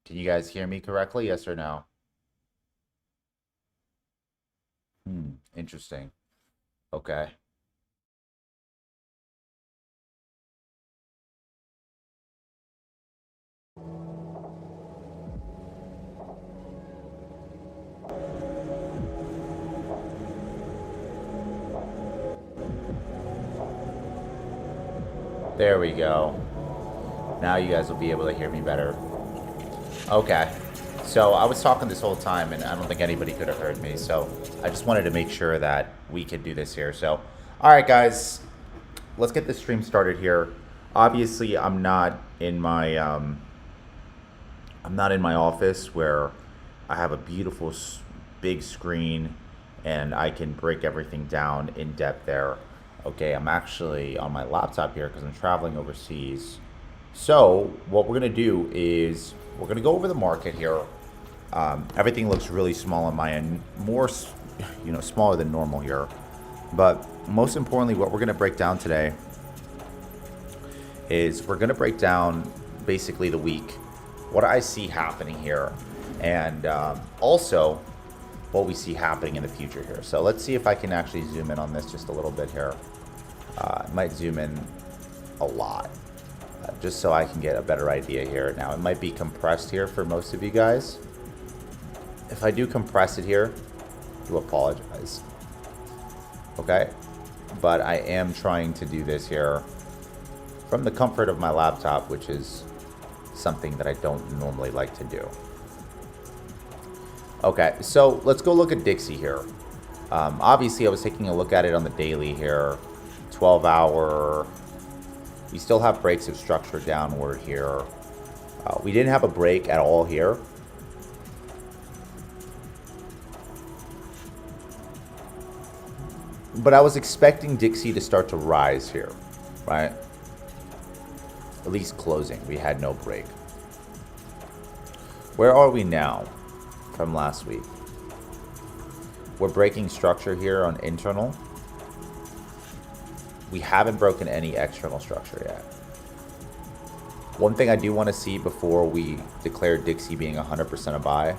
Can you guys hear me correctly? Yes or no? Interesting. Okay. There we go. Now you guys will be able to hear me better. Okay. So I was talking this whole time and I don't think anybody could have heard me. So I just wanted to make sure that we could do this here. So, all right, guys, let's get this stream started here. Obviously, I'm not in my office where I have a beautiful big screen and I can break everything down in depth there. Okay, I'm actually on my laptop here because I'm traveling overseas. So what we're gonna do is we're gonna go over the market here. Everything looks really small on my end, more, smaller than normal here. But most importantly, what we're gonna break down today is we're gonna break down basically the week, what I see happening here, and also what we see happening in the future here. So let's see if I can actually zoom in on this just a little bit here. I might zoom in a lot, just so I can get a better idea here. Now, it might be compressed here for most of you guys. If I do compress it here, do apologize. Okay? But I am trying to do this here from the comfort of my laptop, which is something that I don't normally like to do. Okay, so let's go look at Dixie here. Obviously, I was taking a look at it on the daily here. 12-hour. We still have breaks of structure downward here. We didn't have a break at all here. But I was expecting Dixie to start to rise here, right? At least closing. We had no break. Where are we now from last week? We're breaking structure here on internal. We haven't broken any external structure yet. One thing I do want to see before we declare Dixie being 100% a buy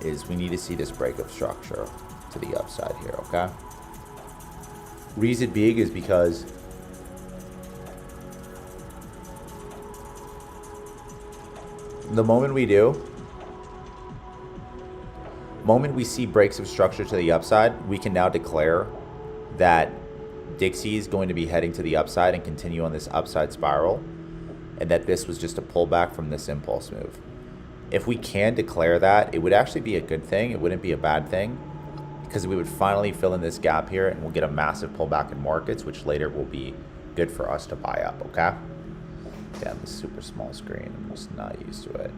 is we need to see this break of structure to the upside here, okay? Reason being is because the moment we see breaks of structure to the upside, we can now declare that Dixie is going to be heading to the upside and continue on this upside spiral, and that this was just a pullback from this impulse move. If we can declare that, it would actually be a good thing. It wouldn't be a bad thing, because we would finally fill in this gap here and we'll get a massive pullback in markets, which later will be good for us to buy up, okay? Damn, this super small screen. I'm just not used to it.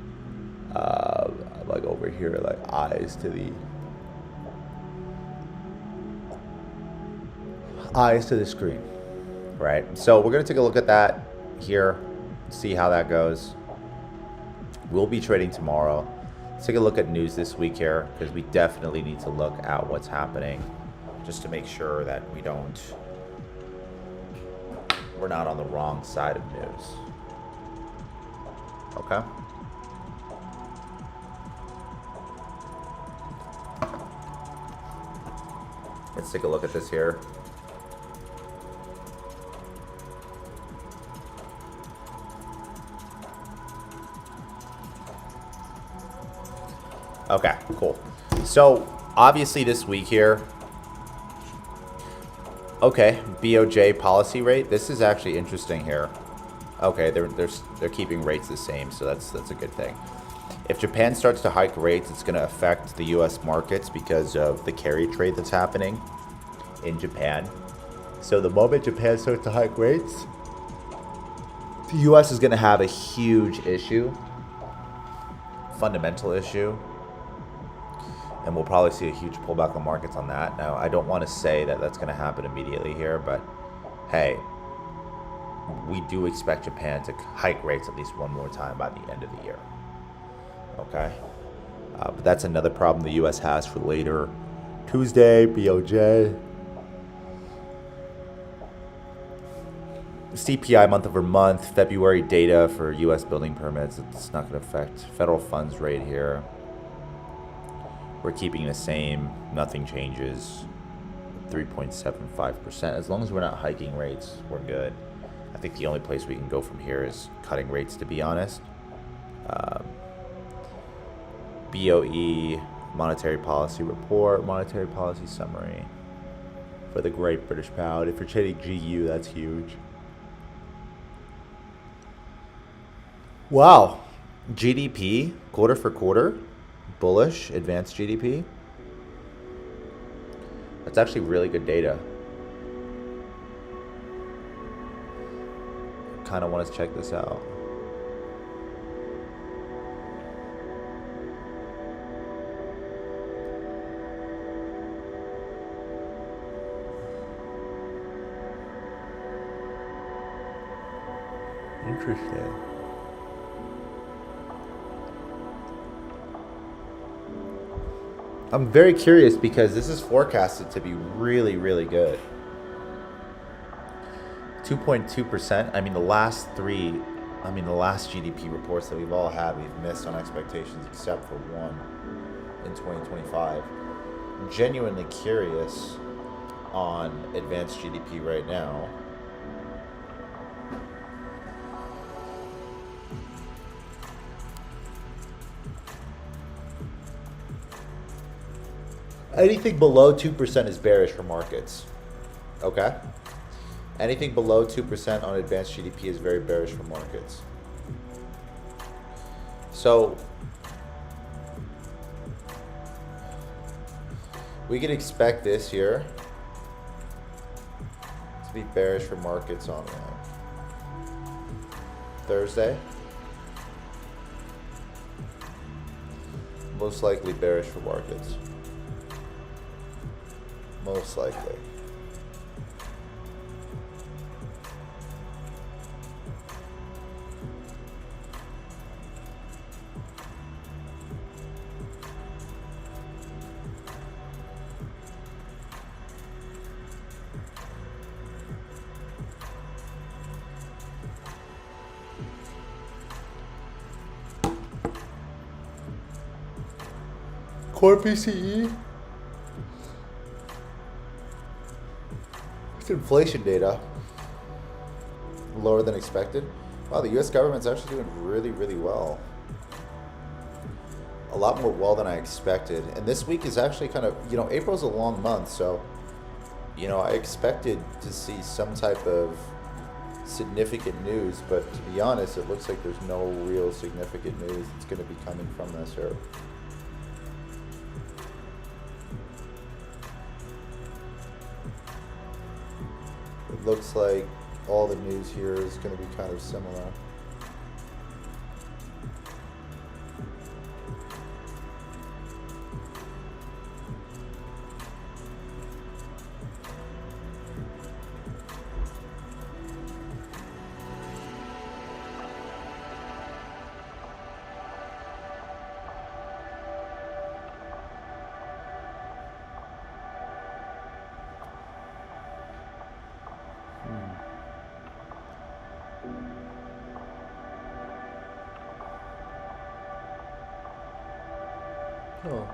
Like over here, like eyes to the screen, right? So we're gonna take a look at that here, see how that goes. We'll be trading tomorrow. Let's take a look at news this week here, because we definitely need to look at what's happening just to make sure that we're not on the wrong side of news. Okay. Let's take a look at this here. Okay, cool. So obviously this week here, okay, BOJ policy rate. This is actually interesting here. Okay, they're keeping rates the same, so that's a good thing. If Japan starts to hike rates, it's going to affect the U.S. markets because of the carry trade that's happening in Japan. So the moment Japan starts to hike rates, the U.S. is going to have a huge issue, fundamental issue, and we'll probably see a huge pullback on markets on that. Now, I don't want to say that that's going to happen immediately here, but hey, we do expect Japan to hike rates at least one more time by the end of the year. Okay? But that's another problem the U.S. has for later. Tuesday, BOJ. CPI month over month, February data for U.S. building permits. It's not going to affect federal funds rate here. We're keeping the same. Nothing changes. 3.75%. As long as we're not hiking rates, we're good. I think the only place we can go from here is cutting rates, to be honest. BOE, monetary policy report, monetary policy summary for the Great British Pound. If you're trading GU, that's huge. Wow. GDP, quarter for quarter, bullish, advanced GDP. That's actually really good data. Kind of want to check this out. Interesting. I'm very curious because this is forecasted to be really, really good. 2.2%. I mean, the last GDP reports that we've all had, we've missed on expectations except for one in 2025. I'm genuinely curious on advanced GDP right now. Anything below 2% is bearish for markets. Okay? Anything below 2% on advanced GDP is very bearish for markets. So, we can expect this here to be bearish for markets on Thursday. Most likely bearish for markets. Most likely. Core PCE. It's inflation data. Lower than expected. Wow, the US government's actually doing really, really well. A lot more well than I expected. And this week is actually kind of, April's a long month, so, I expected to see some type of significant news, but to be honest, it looks like there's no real significant news that's going to be coming from this here. It looks like all the news here is going to be kind of similar. Oh.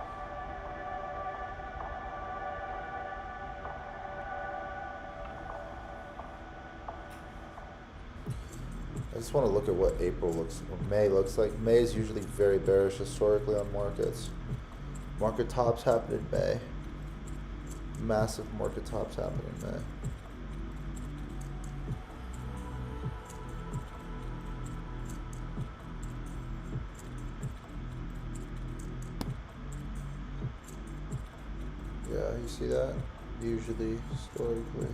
I just want to look at what May looks like. May is usually very bearish historically on markets. Market tops happen in May. Massive market tops happen in May. Yeah, you see that? Usually, historically.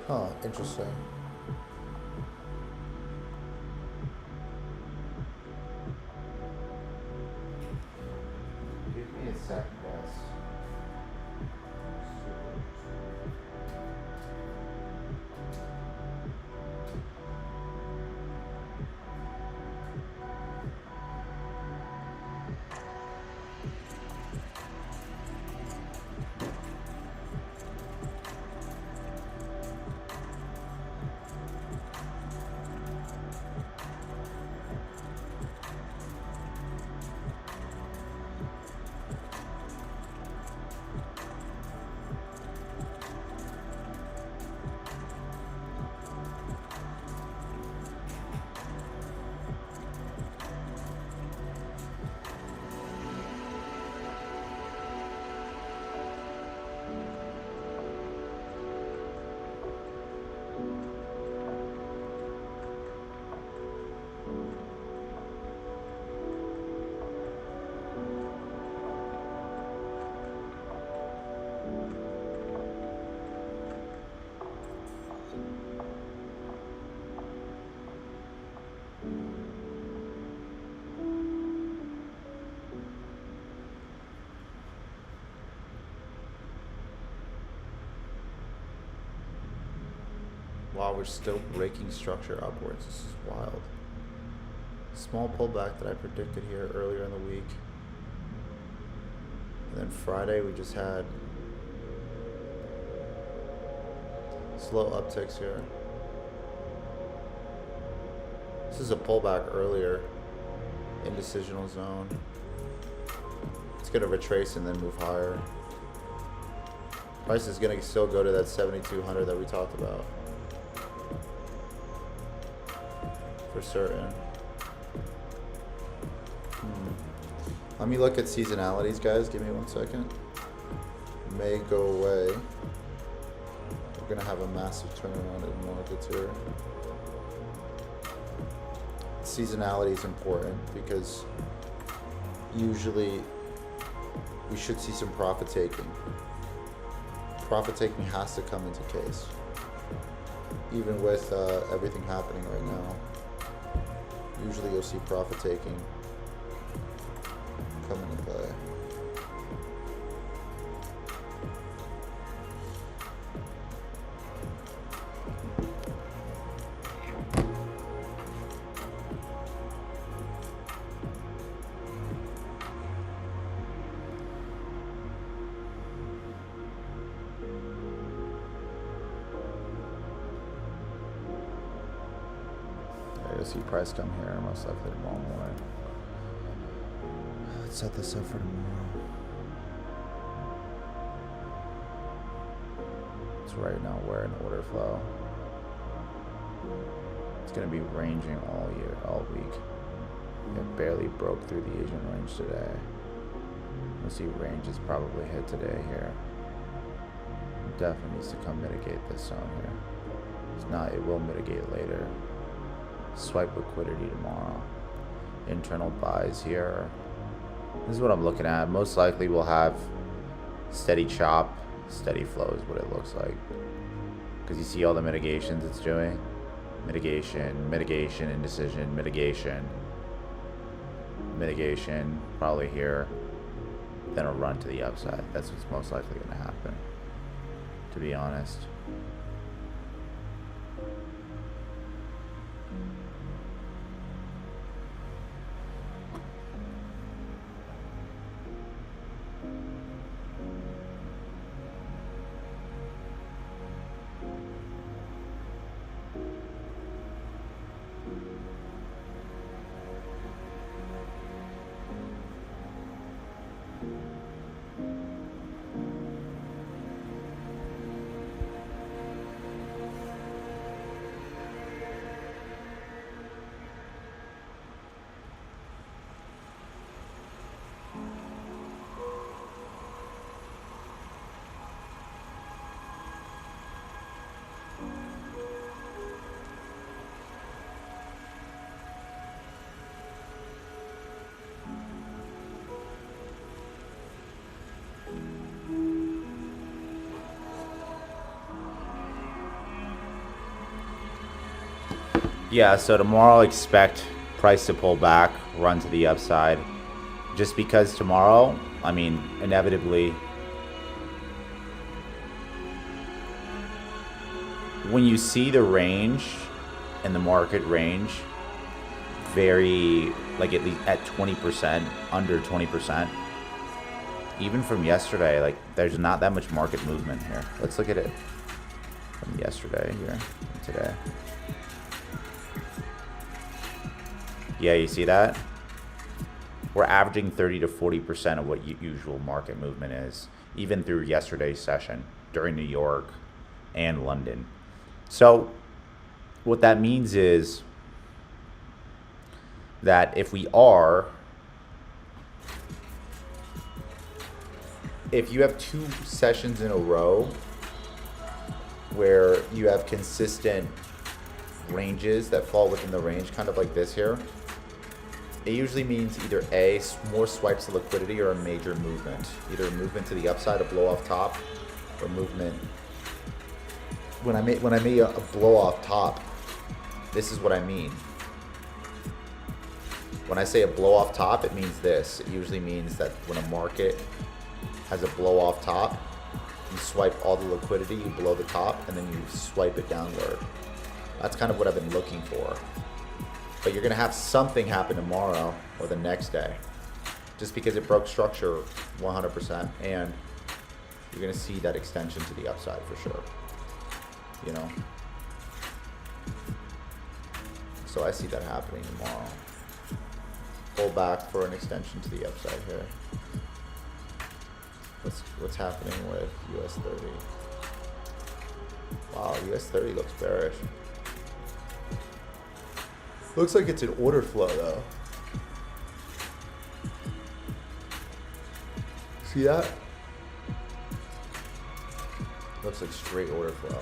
Huh, interesting. Give me a second, guys. Wow, we're still breaking structure upwards. This is wild. Small pullback that I predicted here earlier in the week. And then Friday we just had slow upticks here. This is a pullback earlier. Indecisional zone. It's going to retrace and then move higher. Price is going to still go to that 7,200 that we talked about. For certain. Let me look at seasonalities, guys. Give me 1 second. May go away. We're gonna have a massive turnaround in markets here. Seasonality is important because usually we should see some profit taking. Profit taking has to come into case, even with everything happening right now. Usually you'll see profit taking come into play. You'll see price come here most likely tomorrow morning. Let's set this up for tomorrow. So right now we're in order flow. It's going to be ranging all week. It barely broke through the Asian range today. We'll see ranges probably hit today here. It definitely needs to come mitigate this zone here. If not, it will mitigate later. Swipe liquidity tomorrow. Internal buys here. This is what I'm looking at. Most likely we'll have steady chop, steady flow is what it looks like. Because you see all the mitigations it's doing. Mitigation, mitigation, indecision, mitigation. Mitigation, probably here. Then a run to the upside. That's what's most likely going to happen, to be honest. Yeah, so tomorrow expect price to pull back, run to the upside. Just because tomorrow, I mean, inevitably, when you see the range and the market range vary, like at least at 20%, under 20%, even from yesterday, like there's not that much market movement here. Let's look at it from yesterday here and today. Yeah, you see that? We're averaging 30 to 40% of what usual market movement is, even through yesterday's session during New York and London. So what that means is that if you have 2 sessions in a row where you have consistent ranges that fall within the range, kind of like this here, it usually means either A, more swipes of liquidity, or a major movement. Either a movement to the upside, a blow off top, or movement. When I made a blow off top, this is what I mean. When I say a blow off top, it means this. It usually means that when a market has a blow off top, you swipe all the liquidity, you blow the top, and then you swipe it downward. That's kind of what I've been looking for. But you're going to have something happen tomorrow or the next day, just because it broke structure 100%, and you're going to see that extension to the upside for sure. You know? So I see that happening tomorrow. Pull back for an extension to the upside here. What's happening with US 30? Wow, US 30 looks bearish. Looks like it's an order flow though. See that? Looks like straight order flow.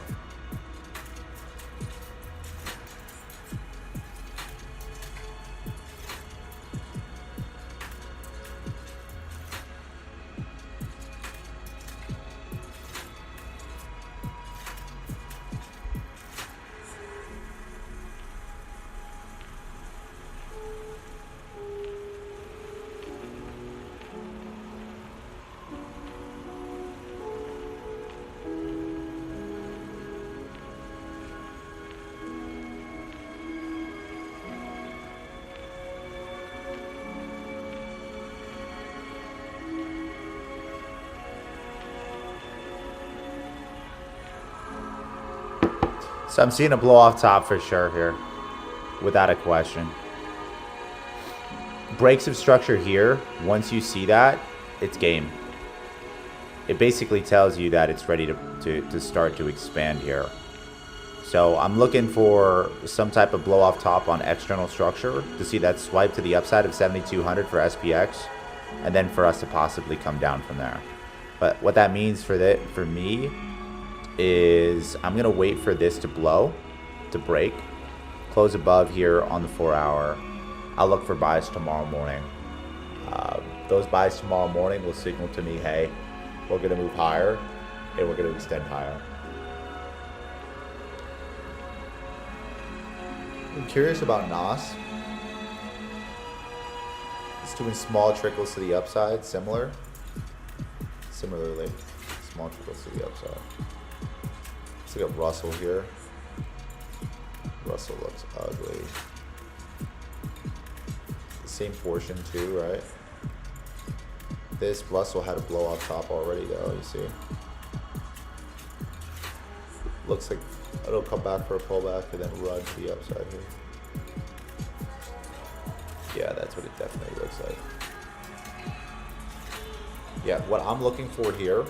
So I'm seeing a blow off top for sure here, without a question. Breaks of structure here, once you see that, it's game. It basically tells you that it's ready to start to expand here. So I'm looking for some type of blow off top on external structure to see that swipe to the upside of 7,200 for SPX, and then for us to possibly come down from there. But what that means for me is I'm gonna wait for this to break, close above here on the 4 hour. I'll look for buys tomorrow morning. Those buys tomorrow morning will signal to me, hey, we're gonna move higher and we're gonna extend higher. I'm curious about NOS. It's doing small trickles to the upside, similarly, small trickles to the upside. Let's look at Russell here. Russell looks ugly. The same portion too, right? This Russell had a blow off top already though, you see. Looks like it'll come back for a pullback and then run to the upside here. Yeah, that's what it definitely looks like. Yeah, what I'm looking for here.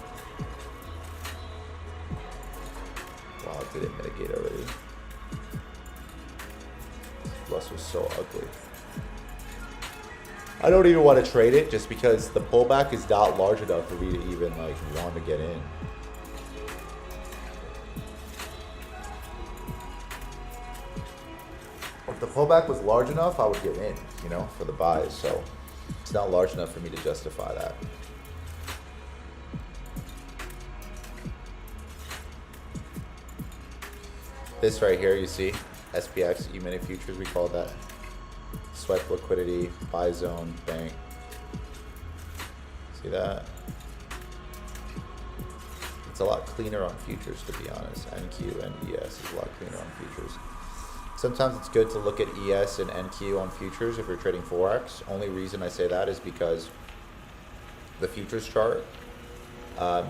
Wow, did it mitigate already? Russell's so ugly. I don't even want to trade it just because the pullback is not large enough for me to even like want to get in. If the pullback was large enough, I would get in, you know, for the buys. So it's not large enough for me to justify that. This right here, you see, SPX E-mini futures, we call that. Swipe liquidity, buy zone, bank. See that? It's a lot cleaner on futures, to be honest. NQ and ES is a lot cleaner on futures. Sometimes it's good to look at ES and NQ on futures if you're trading Forex. Only reason I say that is because the futures chart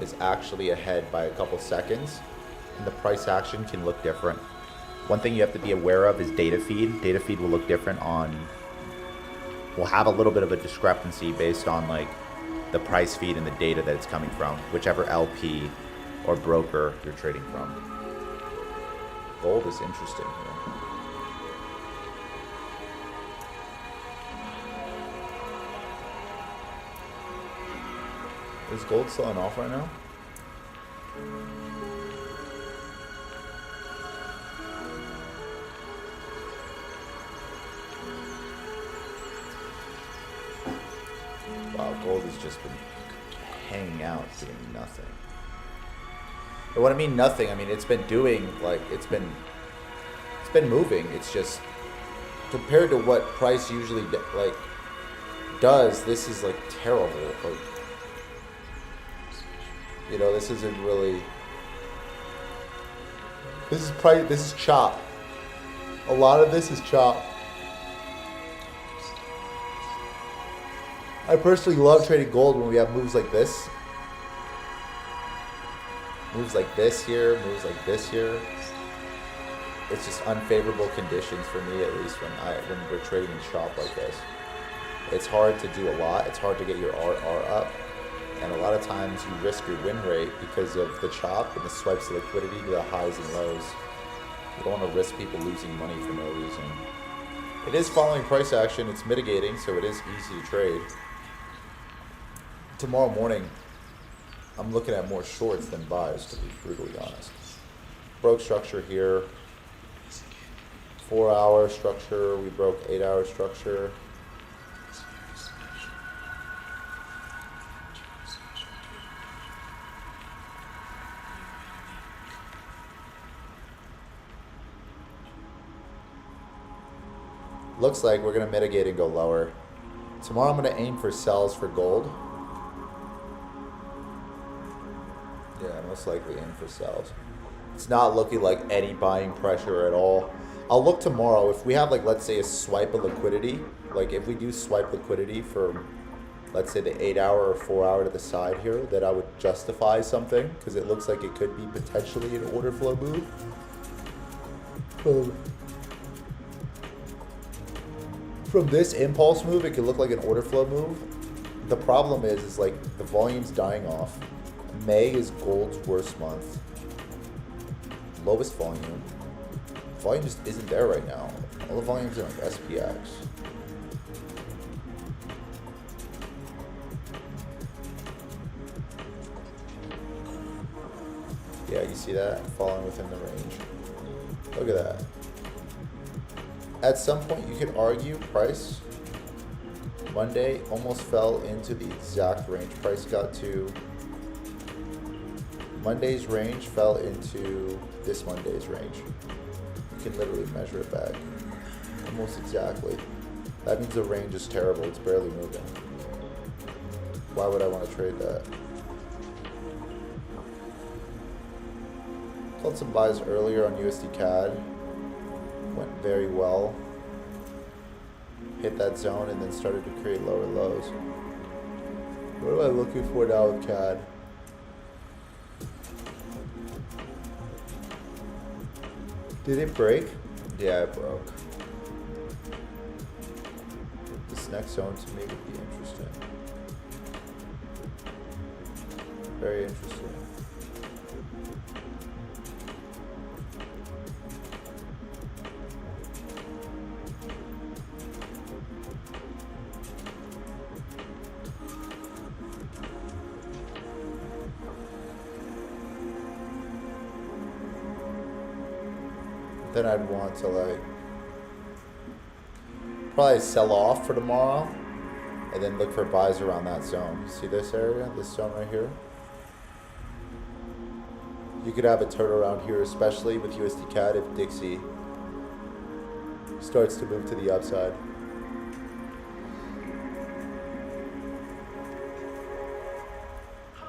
is actually ahead by a couple seconds, and the price action can look different. One thing you have to be aware of is data feed. Data feed will look different will have a little bit of a discrepancy based on like the price feed and the data that it's coming from, whichever LP or broker you're trading from. Gold is interesting here. Is gold selling off right now? Wow, gold has just been hanging out, doing nothing. But what I mean nothing, I mean it's been doing like it's been moving. It's just compared to what price usually does. This is like terrible. Like, you know, this isn't really. This is chop. A lot of this is chop. I personally love trading gold when we have moves like this. Moves like this here, moves like this here. It's just unfavorable conditions for me, at least when we're trading in chop like this. It's hard to do a lot. It's hard to get your RR up. And a lot of times you risk your win rate because of the chop and the swipes of liquidity to the highs and lows. You don't want to risk people losing money for no reason. It is following price action. It's mitigating, so it is easy to trade. Tomorrow morning, I'm looking at more shorts than buys, to be brutally honest. Broke structure here. 4-hour structure. We broke 8-hour structure. Looks like we're going to mitigate and go lower. Tomorrow I'm going to aim for sells for gold. Yeah, most likely aim for sells. It's not looking like any buying pressure at all. I'll look tomorrow. If we have, like, let's say a swipe of liquidity, like if we do swipe liquidity for, let's say, the 8-hour or 4-hour to the side here, that I would justify something because it looks like it could be potentially an order flow move. From this impulse move, it could look like an order flow move. The problem is like the volume's dying off. May is gold's worst month. Lowest volume. Volume just isn't there right now. All the volume's in like SPX. Yeah, you see that? Falling within the range. Look at that. At some point, you could argue price Monday almost fell into the exact range. Price got to Monday's range, fell into this Monday's range. You can literally measure it back almost exactly. That means the range is terrible. It's barely moving. Why would I want to trade that? Called some buys earlier on USD CAD. Went very well. Hit that zone and then started to create lower lows. What am I looking for now with CAD? Did it break? Yeah, it broke. This next zone to me would be interesting. Very interesting. Then I'd want to like probably sell off for tomorrow and then look for buys around that zone. See this area, this zone right here? You could have a turnaround here, especially with USD CAD if Dixie starts to move to the upside.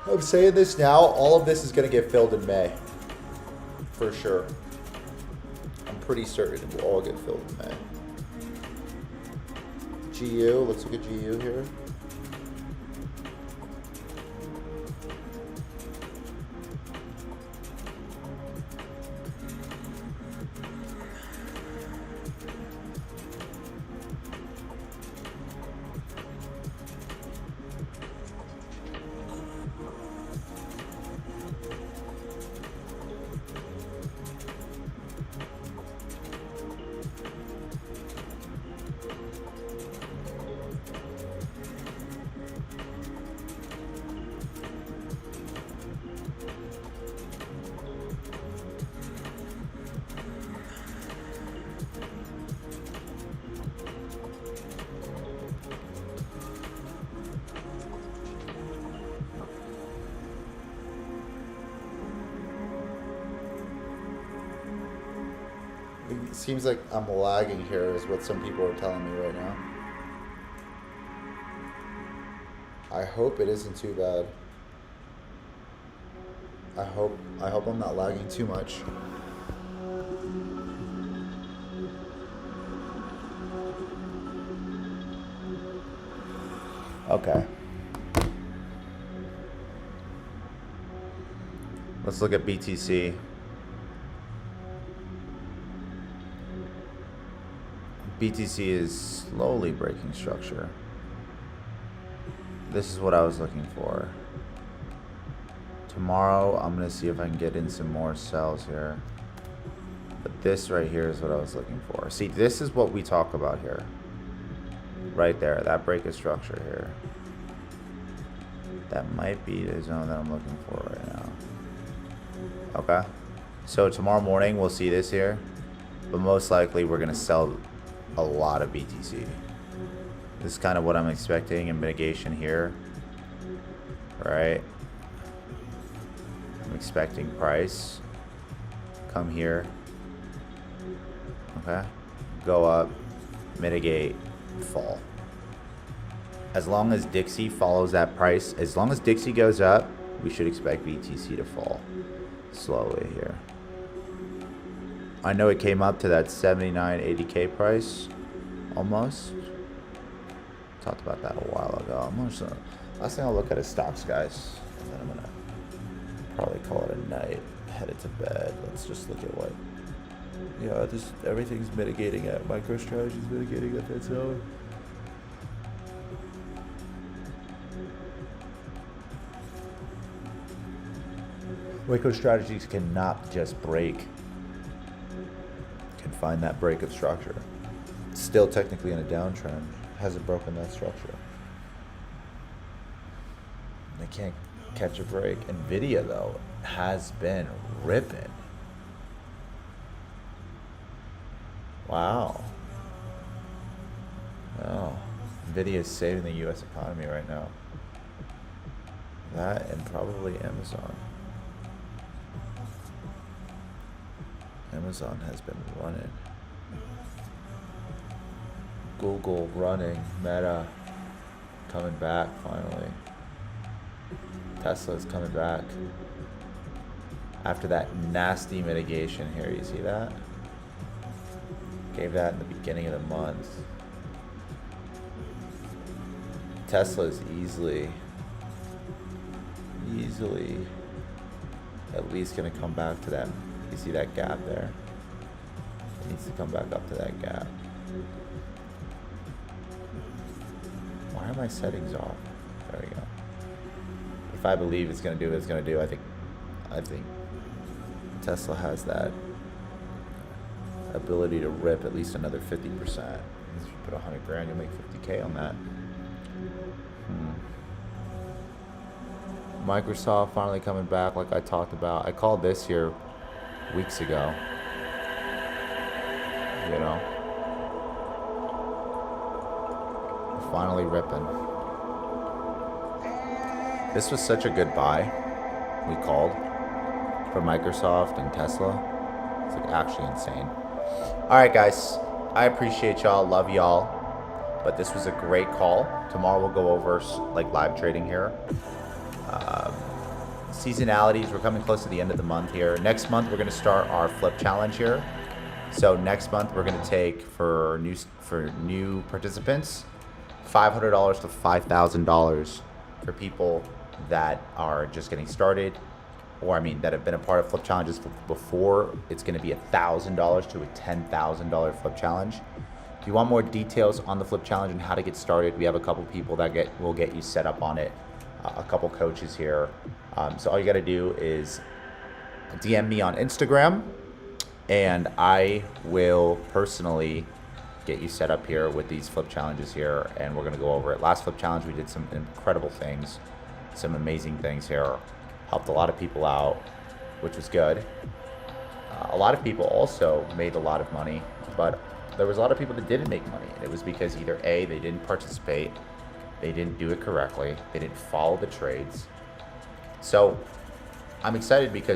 I'm saying this now, all of this is going to get filled in May. For sure. I'm pretty certain it will all get filled in May. GU, let's look at GU here. It seems like I'm lagging here is what some people are telling me right now. I hope it isn't too bad. I hope I'm not lagging too much. Okay. Let's look at BTC. BTC is slowly breaking structure. This is what I was looking for. Tomorrow, I'm going to see if I can get in some more sells here. But this right here is what I was looking for. See, this is what we talk about here. Right there, that break of structure here. That might be the zone that I'm looking for right now. Okay. So tomorrow morning, we'll see this here. But most likely, we're going to sell a lot of BTC. This is kind of what I'm expecting in mitigation here. Right. I'm expecting price. Come here. Okay. Go up. Mitigate. Fall. As long as Dixie follows that price, as long as Dixie goes up, we should expect BTC to fall slowly here. I know it came up to that 79, 80K price, almost. Talked about that a while ago. Last thing I'll look at is stocks, guys, and then I'm gonna probably call it a night. Headed to bed. Let's just look at what. Yeah, just everything's mitigating at MicroStrategy's mitigating at that zone. MicroStrategies cannot just break. Can find that break of structure. It's still technically in a downtrend. Hasn't broken that structure. They can't catch a break. Nvidia though has been ripping. Wow. Oh, Nvidia is saving the U.S. economy right now. That and probably Amazon. Amazon has been running. Google running. Meta coming back finally. Tesla is coming back. After that nasty mitigation here, you see that? Gave that in the beginning of the month. Tesla is easily at least gonna come back to that. You see that gap there? It needs to come back up to that gap. Why are my settings off? There we go. If I believe it's gonna do what it's gonna do, I think Tesla has that ability to rip at least another 50%. If you put 100 grand, you'll make 50K on that. Microsoft finally coming back like I talked about. I called this here weeks ago. You know. We're finally ripping. This was such a good buy we called for Microsoft and Tesla. It's like actually insane. Alright guys, I appreciate y'all. Love y'all. But this was a great call. Tomorrow we'll go over like live trading here. Seasonalities, we're coming close to the end of the month here. Next month we're going to start our flip challenge here. So next month we're going to take for new participants $500 to $5,000 for people that are just getting started, or that have been a part of flip challenges before. It's going to be $1,000 to a $10,000 flip challenge. If you want more details on the flip challenge and how to get started, we have a couple people that will get you set up on it. A couple coaches here. So all you got to do is DM me on Instagram, and I will personally get you set up here with these flip challenges here, and we're going to go over it. Last flip challenge, we did some incredible things, some amazing things here. Helped a lot of people out, which was good. A lot of people also made a lot of money, but there was a lot of people that didn't make money. It was because either A, they didn't participate, they didn't do it correctly, they didn't follow the trades. So I'm excited because